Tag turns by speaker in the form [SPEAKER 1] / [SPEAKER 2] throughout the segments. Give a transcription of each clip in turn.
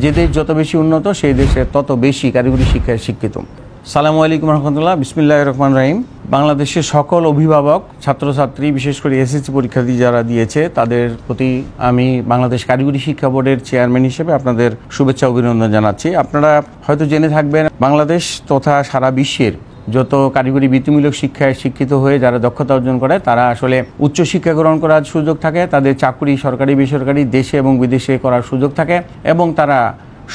[SPEAKER 1] যে দেশ যত বেশি উন্নত সেই দেশে তত বেশি কারিগরি শিক্ষায় শিক্ষিত। সালামু আলাইকুম রহমতুল্লাহ, বিসমিল্লাহির রহমানির রহিম। বাংলাদেশের সকল অভিভাবক, ছাত্রছাত্রী, বিশেষ করে এসএসসি পরীক্ষার্থী যারা দিয়েছে তাদের প্রতি আমি বাংলাদেশ কারিগরি শিক্ষা বোর্ডের চেয়ারম্যান হিসেবে আপনাদের শুভেচ্ছা অভিনন্দন জানাচ্ছি। আপনারা হয়তো জেনে থাকবেন, বাংলাদেশ তথা সারা বিশ্বের যত কারিগরি বৃত্তিমূলক শিক্ষায় শিক্ষিত হয়ে যারা দক্ষতা অর্জন করে তারা আসলে উচ্চশিক্ষা গ্রহণ করার সুযোগ থাকে, তাদের চাকরি সরকারি বেসরকারি দেশে এবং বিদেশে করার সুযোগ থাকে এবং তারা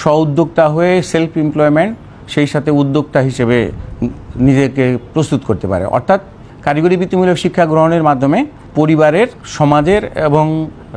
[SPEAKER 1] স্ব-উদ্যোক্তা হয়ে সেলফ এমপ্লয়মেন্ট সেই সাথে উদ্যোক্তা হিসেবে নিজেকে প্রস্তুত করতে পারে। অর্থাৎ কারিগরি বৃত্তিমূলক শিক্ষা গ্রহণের মাধ্যমে পরিবারের, সমাজের এবং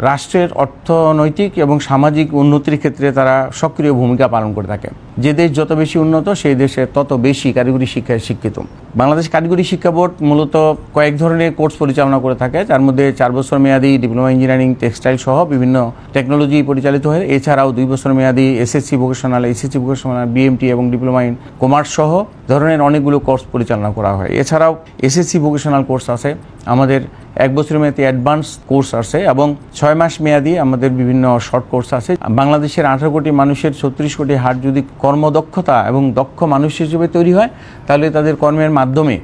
[SPEAKER 1] রাষ্ট্রের অর্থনৈতিক এবং সামাজিক উন্নতির ক্ষেত্রে তারা সক্রিয় ভূমিকা পালন করে থাকে। যে দেশ যত বেশি উন্নত সেই দেশে তত বেশি কারিগরি শিক্ষায় শিক্ষিত। বাংলাদেশ কারিগরি শিক্ষা বোর্ড মূলত কয়েক ধরনের কোর্স পরিচালনা করে থাকে, যার মধ্যে 4 বছর মেয়াদী ডিপ্লোমা ইঞ্জিনিয়ারিং টেক্সটাইল সহ বিভিন্ন টেকনোলজি পরিচালিত হয়। এছাড়াও 2 বছর মেয়াদী SSC vocational, HSC vocational, BMT এবং ডিপ্লোমা ইন কমার্স সহ ধরনের অনেকগুলো কোর্স পরিচালনা করা হয়। এছাড়াও এসএসসি ভোকেশনাল কোর্স আছে, আমাদের 1 বছর মেয়াদী অ্যাডভান্স কোর্স আছে এবং 6 মাস মেয়াদী আমাদের বিভিন্ন শর্ট কোর্স আছে। বাংলাদেশের 18 কোটি মানুষের 36 কোটি হার যদি কর্মদক্ষতা এবং দক্ষ মানুষ হিসেবে তৈরি হয় তাহলে তাদের কর্মের মাধ্যমে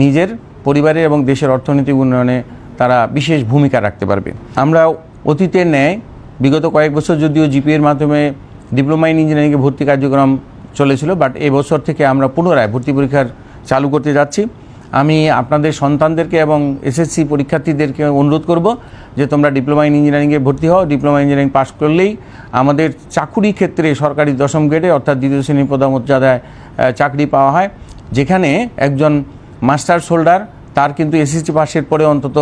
[SPEAKER 1] নিজের, পরিবারের এবং দেশের অর্থনৈতিক উন্নয়নে তারা বিশেষ ভূমিকা রাখতে পারবে। আমরা অতীতের ন্যায় বিগত কয়েক বছর যদিও জিপিএর মাধ্যমে ডিপ্লোমা ইন ইঞ্জিনিয়ারিংয়ে ভর্তি কার্যক্রম চলেছিল, বাট এই বছর থেকে আমরা পুনরায় ভর্তি পরীক্ষার চালু করতে যাচ্ছি। আমি আপনাদের সন্তানদেরকে এবং এসএসসি পরীক্ষার্থীদেরকে অনুরোধ করব যে তোমরা ডিপ্লোমা ইন ইঞ্জিনিয়ারিংয়ে ভর্তি হও। ডিপ্লোমা ইঞ্জিনিয়ারিং পাস করলেই আমাদের চাকুরি ক্ষেত্রে সরকারি 10ম গ্রেডে অর্থাৎ 2য় শ্রেণীর পদমর্যাদায় চাকরি পাওয়া হয়, যেখানে একজন মাস্টার্স হোল্ডার তার কিন্তু এসএসসি পাসের পরে অন্তত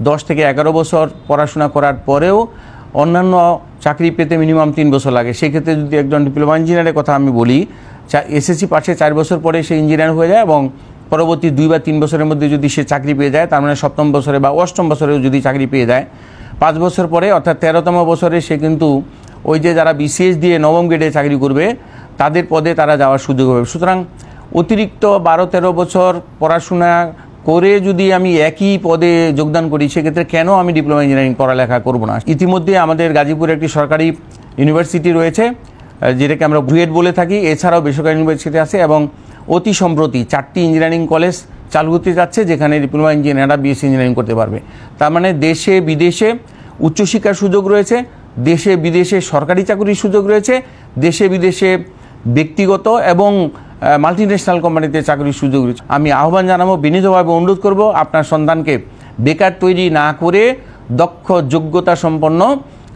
[SPEAKER 1] 10 থেকে 11 বছর পড়াশোনা করার পরেও অন্যান্য চাকরি পেতে মিনিমাম 3 বছর লাগে। সেক্ষেত্রে যদি একজন ডিপ্লোমা ইঞ্জিনিয়ারের কথা আমি বলি, এসএসসি পাসে 4 বছর পরে সে ইঞ্জিনিয়ার হয়ে যায় এবং পরবর্তী 2 বা 3 বছরের মধ্যে যদি সে চাকরি পেয়ে যায়, তার মানে 7ম বছরে বা 8ম বছরেও যদি চাকরি পেয়ে যায়, 5 বছর পরে অর্থাৎ 13তম বছরে সে কিন্তু ওই যে যারা বিসিএস দিয়ে 9ম গ্রেডে চাকরি করবে তাদের পদে তারা যাওয়ার সুযোগ হবে। সুতরাং অতিরিক্ত 12-13 বছর পড়াশোনা করে যদি আমি একই পদে যোগদান করি, সেক্ষেত্রে কেন আমি ডিপ্লোমা ইঞ্জিনিয়ারিং পড়ালেখা করব না? ইতিমধ্যে আমাদের গাজীপুরে একটি সরকারি ইউনিভার্সিটি রয়েছে যেটাকে আমরা বুয়েট বলে থাকি। এছাড়াও বেসরকারি ইউনিভার্সিটি আছে এবং অতি সম্প্রতি 4টি ইঞ্জিনিয়ারিং কলেজ চালু হতে যাচ্ছে যেখানে ডিপ্লোমা ইঞ্জিনিয়াররা বিএসসি ইঞ্জিনিয়ারিং করতে পারবে। তার মানে দেশে বিদেশে উচ্চশিক্ষার সুযোগ রয়েছে, দেশে বিদেশে সরকারি চাকরির সুযোগ রয়েছে, দেশে বিদেশে ব্যক্তিগত এবং মাল্টিন্যাশনাল কোম্পানিতে চাকরির সুযোগ রয়েছে। আমি আহ্বান জানাবো, বিনীতভাবে অনুরোধ করব, আপনার সন্তানকে বেকার তৈরি না করে দক্ষ, যোগ্যতা সম্পন্ন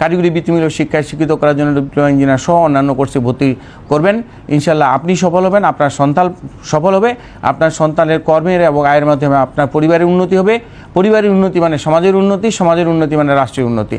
[SPEAKER 1] কারিগরি বৃত্তিমূলক শিক্ষায় শিক্ষিত করার জন্য ডিপ্লোমা ইঞ্জিনিয়ার সহ অন্যান্য কোর্সে ভর্তি করবেন। ইনশাআল্লাহ আপনি সফল হবেন, আপনার সন্তান সফল হবে, আপনার সন্তানের কর্মের এবং আয়ের মাধ্যমে আপনার পরিবারের উন্নতি হবে। পরিবারের উন্নতি মানে সমাজের উন্নতি, সমাজের উন্নতি মানে রাষ্ট্রের উন্নতি।